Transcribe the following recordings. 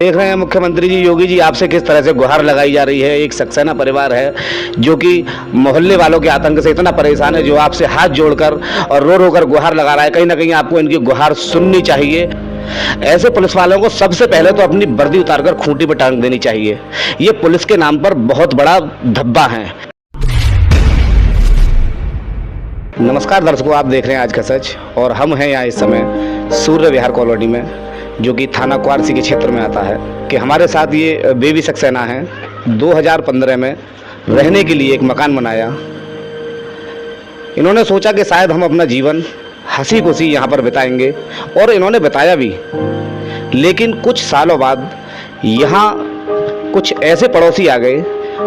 देख रहे हैं मुख्यमंत्री जी योगी जी आपसे किस तरह से गुहार लगाई जा रही है। एक सक्सेना परिवार है जो कि मोहल्ले वालों के आतंक से इतना परेशान है, जो आपसे हाथ जोड़कर और रो रो कर गुहार लगा रहा है। कहीं ना कहीं आपको इनकी गुहार सुननी चाहिए। ऐसे पुलिस वालों को सबसे पहले तो अपनी वर्दी उतारकर खूंटी पर टांग देनी चाहिए। ये पुलिस के नाम पर बहुत बड़ा धब्बा है। नमस्कार दर्शकों, आप देख रहे हैं आज का सच और हम हैं यहाँ इस समय सूर्य विहार कॉलोनी में, जो कि थाना क्वारसी के क्षेत्र में आता है। कि हमारे साथ ये बेबी सक्सेना हैं। 2015 में रहने के लिए एक मकान बनाया। इन्होंने सोचा कि शायद हम अपना जीवन हंसी खुशी यहाँ पर बिताएंगे, और इन्होंने बताया भी। लेकिन कुछ सालों बाद यहाँ कुछ ऐसे पड़ोसी आ गए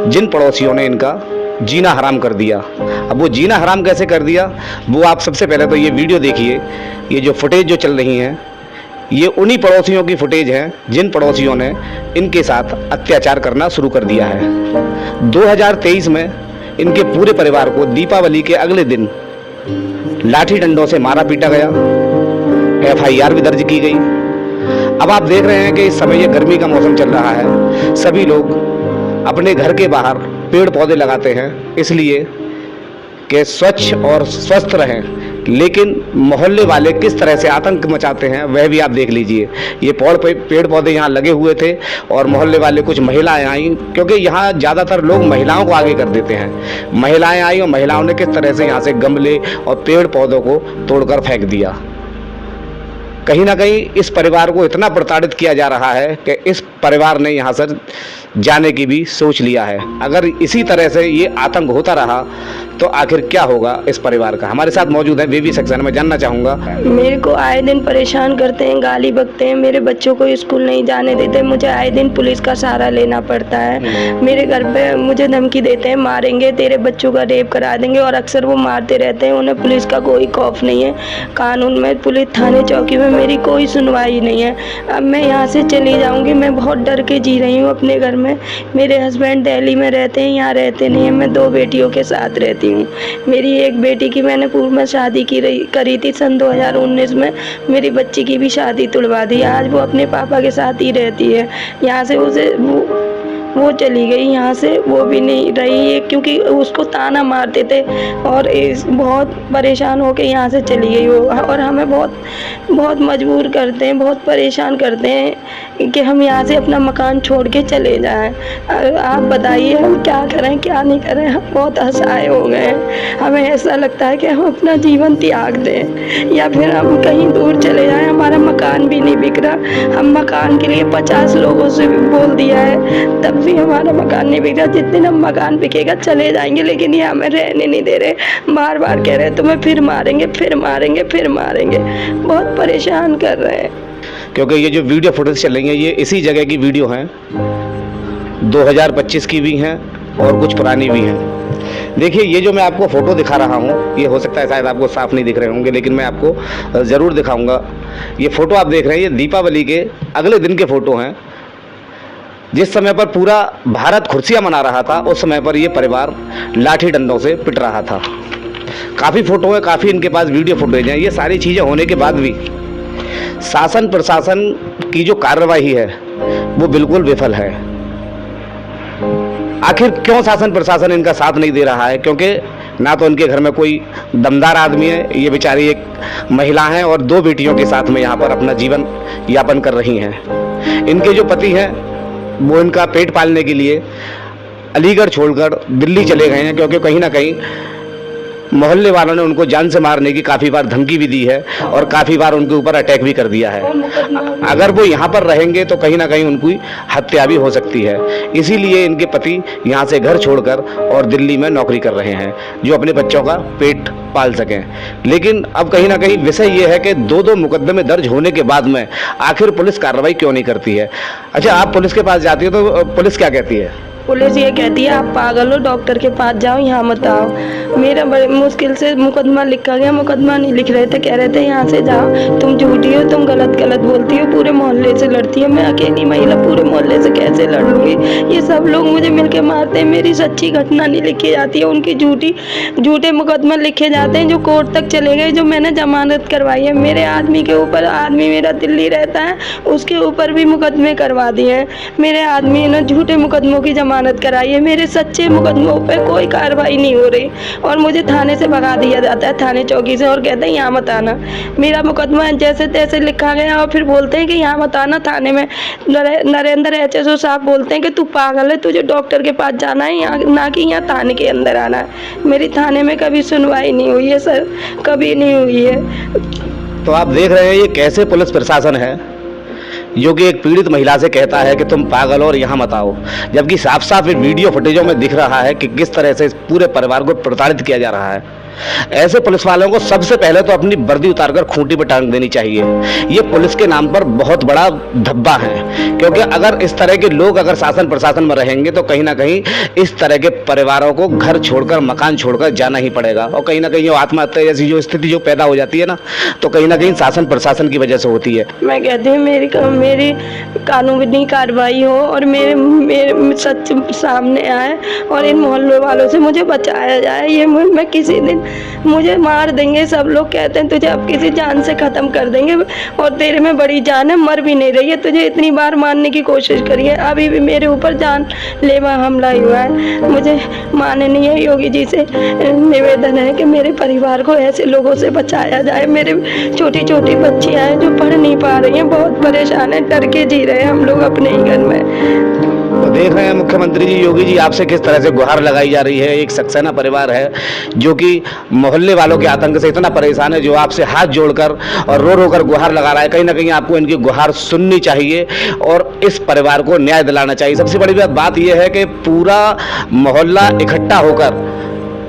जिन पड़ोसियों ने इनका जीना हराम कर दिया। अब वो जीना हराम कैसे कर दिया, वो आप सबसे पहले तो ये वीडियो देखिए। ये जो फुटेज जो चल रही हैं, ये उन्हीं पड़ोसियों की फुटेज है जिन पड़ोसियों ने इनके साथ अत्याचार करना शुरू कर दिया है। 2023 में इनके पूरे परिवार को दीपावली के अगले दिन लाठी डंडों से मारा पीटा गया। FIR भी दर्ज की गई। अब आप देख रहे हैं कि इस समय ये गर्मी का मौसम चल रहा है। सभी लोग अपने घर के बाहर पेड़ पौधे लगाते हैं इसलिए कि स्वच्छ और स्वस्थ रहें, लेकिन मोहल्ले वाले किस तरह से आतंक मचाते हैं वह भी आप देख लीजिए। ये पेड़ पौधे यहाँ लगे हुए थे और मोहल्ले वाले कुछ महिलाएं आई, क्योंकि यहाँ ज़्यादातर लोग महिलाओं को आगे कर देते हैं। महिलाएं आई और महिलाओं ने किस तरह से यहाँ से गमले और पेड़ पौधों को तोड़कर फेंक दिया। कहीं ना कहीं इस परिवार को इतना प्रताड़ित किया जा रहा है कि इस परिवार ने यहाँ से जाने की भी सोच लिया है। अगर इसी तरह से ये आतंक होता रहा तो आखिर क्या होगा इस परिवार का। हमारे साथ मौजूद है बेबी सक्सेना। मैं जानना चाहूँगा। मेरे को आए दिन परेशान करते हैं, गाली बकते हैं, मेरे बच्चों को स्कूल नहीं जाने देते। मुझे आए दिन पुलिस का सहारा लेना पड़ता है। मेरे घर पे मुझे धमकी देते हैं, मारेंगे, तेरे बच्चों का रेप करा देंगे, और अक्सर वो मारते रहते हैं। उन्हें पुलिस का कोई खौफ नहीं है। कानून में, पुलिस थाने चौकी में मेरी कोई सुनवाई नहीं है। अब मैं यहाँ से चली जाऊँगी। मैं बहुत डर के जी रही हूँ अपने घर में। मेरे हस्बैंड दिल्ली में रहते हैं, यहाँ रहते नहीं हैं। मैं 2 बेटियों के साथ रहती हूँ। मेरी एक बेटी की मैंने पूर्व में शादी करी थी सन 2019 में। मेरी बच्ची की भी शादी तुड़वा दी। आज वो अपने पापा के साथ ही रहती है। यहाँ से वो चली गई, यहाँ से वो भी नहीं रही है, क्योंकि उसको ताना मारते थे और बहुत परेशान होकर यहाँ से चली गई वो। और हमें बहुत मजबूर करते हैं, बहुत परेशान करते हैं कि हम यहाँ से अपना मकान छोड़ के चले जाएं। आप बताइए हम क्या करें क्या नहीं करें। हम बहुत असहाय हो गए हैं। हमें ऐसा लगता है कि हम अपना जीवन त्याग दें या फिर हम कहीं दूर चले जाएं। हमारा मकान भी नहीं बिक रहा। हम मकान के लिए 50 लोगों से भी बोल दिया है, तब भी हमारा मकान नहीं बिक रहा। जिस दिन हम मकान बिकेगा चले जाएंगे, लेकिन ये हमें रहने नहीं दे रहे। बार बार कह रहे हैं तुम्हें फिर मारेंगे, फिर मारेंगे, फिर मारेंगे। बहुत परेशान कर रहे हैं। क्योंकि ये जो वीडियो फुटेज चल रही है ये इसी जगह की वीडियो हैं। 2025 की भी हैं और कुछ पुरानी भी हैं। देखिए, ये जो मैं आपको फ़ोटो दिखा रहा हूँ, ये हो सकता है शायद आपको साफ नहीं दिख रहे होंगे, लेकिन मैं आपको ज़रूर दिखाऊंगा। ये फ़ोटो आप देख रहे हैं, ये दीपावली के अगले दिन के फ़ोटो हैं। जिस समय पर पूरा भारत खुर्सियाँ मना रहा था, उस समय पर ये परिवार लाठी डंडों से पिट रहा था। काफ़ी फ़ोटो है, काफ़ी इनके पास वीडियो फुटेज हैं। ये सारी चीज़ें होने के बाद भी शासन प्रशासन की जो कार्रवाई है वो बिल्कुल विफल है। आखिर क्यों शासन प्रशासन इनका साथ नहीं दे रहा है? क्योंकि ना तो इनके घर में कोई दमदार आदमी है। ये बेचारी एक महिला हैं और 2 बेटियों के साथ में यहाँ पर अपना जीवन यापन कर रही हैं। इनके जो पति हैं वो इनका पेट पालने के लिए अलीगढ़ छोड़कर दिल्ली चले गए हैं, क्योंकि कहीं ना कहीं मोहल्ले वालों ने उनको जान से मारने की काफ़ी बार धमकी भी दी है और काफ़ी बार उनके ऊपर अटैक भी कर दिया है। अगर वो यहाँ पर रहेंगे तो कहीं ना कहीं उनकी हत्या भी हो सकती है। इसीलिए इनके पति यहाँ से घर छोड़कर और दिल्ली में नौकरी कर रहे हैं, जो अपने बच्चों का पेट पाल सकें। लेकिन अब कहीं ना कहीं विषय ये है कि 2 मुकदमे दर्ज होने के बाद में आखिर पुलिस कार्रवाई क्यों नहीं करती है। अच्छा, आप पुलिस के पास जाती हो तो पुलिस क्या कहती है? पुलिस ये कहती है आप पागल हो, डॉक्टर के पास जाओ, यहाँ मत आओ। मेरा बड़े मुश्किल से मुकदमा लिखा गया, मुकदमा नहीं लिख रहे थे, कह रहे थे यहाँ से जाओ, तुम झूठी हो, तुम गलत गलत बोलती हो, पूरे मोहल्ले से लड़ती हो। मैं अकेली महिला पूरे मोहल्ले से कैसे लड़ लूँगी? ये सब लोग मुझे मिलके मारते हैं, मेरी सच्ची घटना नहीं लिखी जाती है, उनकी झूठे मुकदमा लिखे जाते हैं जो कोर्ट तक चले गए, जो मैंने जमानत करवाई है। मेरे आदमी के ऊपर, आदमी मेरा दिल्ली रहता है, उसके ऊपर भी मुकदमे करवा दिए हैं। मेरे आदमी ने झूठे मुकदमों की जमानत कराई है, मेरे सच्चे मुकदमों पे कोई कार्रवाई नहीं हो रही और मुझे थाने से भगा दिया जाता है, थाने चौकी से, और कहते हैं यहाँ मत आना। मेरा मुकदमा जैसे तैसे लिखा गया और फिर बोलते हैं कि यहाँ मत आना। थाने में नरेंद्र HSO साहब बोलते हैं कि तू पागल है, तुझे डॉक्टर के पास जाना है, यहाँ ना कि यहाँ थाने के अंदर आना है। मेरी थाने में कभी सुनवाई नहीं हुई है सर, कभी नहीं हुई है। तो आप देख रहे हैं ये कैसे पुलिस प्रशासन है जो कि एक पीड़ित महिला से कहता है कि तुम पागल हो और यहाँ मत आओ, जबकि साफ साफ वीडियो फुटेजों में दिख रहा है कि किस तरह से इस पूरे परिवार को प्रताड़ित किया जा रहा है। ऐसे पुलिस वालों को सबसे पहले तो अपनी वर्दी उतारकर खूंटी पर टांग देनी चाहिए। ये पुलिस के नाम पर बहुत बड़ा धब्बा है, क्योंकि अगर इस तरह के लोग अगर शासन प्रशासन में रहेंगे तो कहीं ना कहीं इस तरह के परिवारों को घर छोड़कर, मकान छोड़कर जाना ही पड़ेगा, और कहीं ना कहीं वो आत्महत्या जैसी जो स्थिति जो पैदा हो जाती है ना, तो कहीं ना कहीं शासन प्रशासन की वजह से होती है। मैं कहती हूँ मेरी कानूनी कार्रवाई हो और मेरे सच सामने आए और इन मोहल्ले वालों से मुझे बचाया जाए। ये मैं किसी दिन मुझे मार देंगे, सब लोग कहते हैं तुझे अब किसी जान से ख़त्म कर देंगे, और तेरे में बड़ी जान है, मर भी नहीं रही है, तुझे इतनी बार मारने की कोशिश करी है, अभी भी मेरे ऊपर जानलेवा हमला ही हुआ है। मुझे माननीय योगी जी से निवेदन है कि मेरे परिवार को ऐसे लोगों से बचाया जाए। मेरे छोटी छोटी बच्चियाँ हैं जो पढ़ नहीं पा रही हैं, बहुत परेशान हैं, डर के जी रहे हैं हम लोग अपने ही घर में। तो देख रहे हैं मुख्यमंत्री जी, योगी जी आपसे किस तरह से गुहार लगाई जा रही है। एक सक्सेना परिवार है जो कि मोहल्ले वालों के आतंक से इतना परेशान है, जो आपसे हाथ जोड़कर और रो रो कर गुहार लगा रहा है। कहीं ना कहीं आपको इनकी गुहार सुननी चाहिए और इस परिवार को न्याय दिलाना चाहिए। सबसे बड़ी बात यह है कि पूरा मोहल्ला इकट्ठा होकर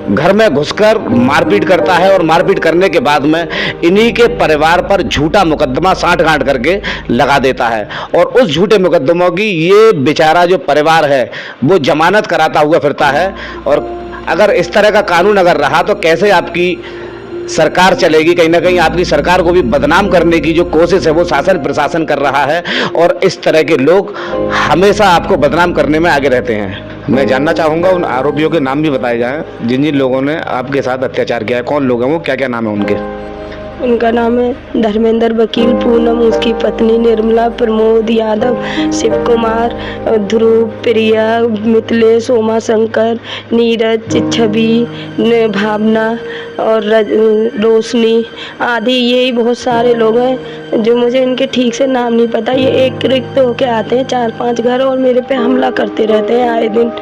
घर में घुसकर मारपीट करता है, और मारपीट करने के बाद में इन्हीं के परिवार पर झूठा मुकदमा साँठ-गांठ करके लगा देता है, और उस झूठे मुकदमों की ये बेचारा जो परिवार है वो जमानत कराता हुआ फिरता है। और अगर इस तरह का कानून अगर रहा तो कैसे आपकी सरकार चलेगी? कहीं ना कहीं आपकी सरकार को भी बदनाम करने की जो कोशिश है वो शासन प्रशासन कर रहा है, और इस तरह के लोग हमेशा आपको बदनाम करने में आगे रहते हैं। मैं जानना चाहूँगा उन आरोपियों के नाम भी बताए जाएं जिन जिन लोगों ने आपके साथ अत्याचार किया है। कौन लोग हैं वो, क्या क्या नाम है उनके? उनका नाम है धर्मेंद्र वकील, पूनम उसकी पत्नी, निर्मला, प्रमोद यादव, शिव कुमार, ध्रुव, प्रिया, मिथिलेश, उमा शंकर, नीरज, छवि, भावना और रोशनी आदि, यही बहुत सारे लोग हैं जो मुझे इनके ठीक से नाम नहीं पता। ये एक रिक्त होके आते हैं 4-5 घर और मेरे पे हमला करते रहते हैं आए दिन।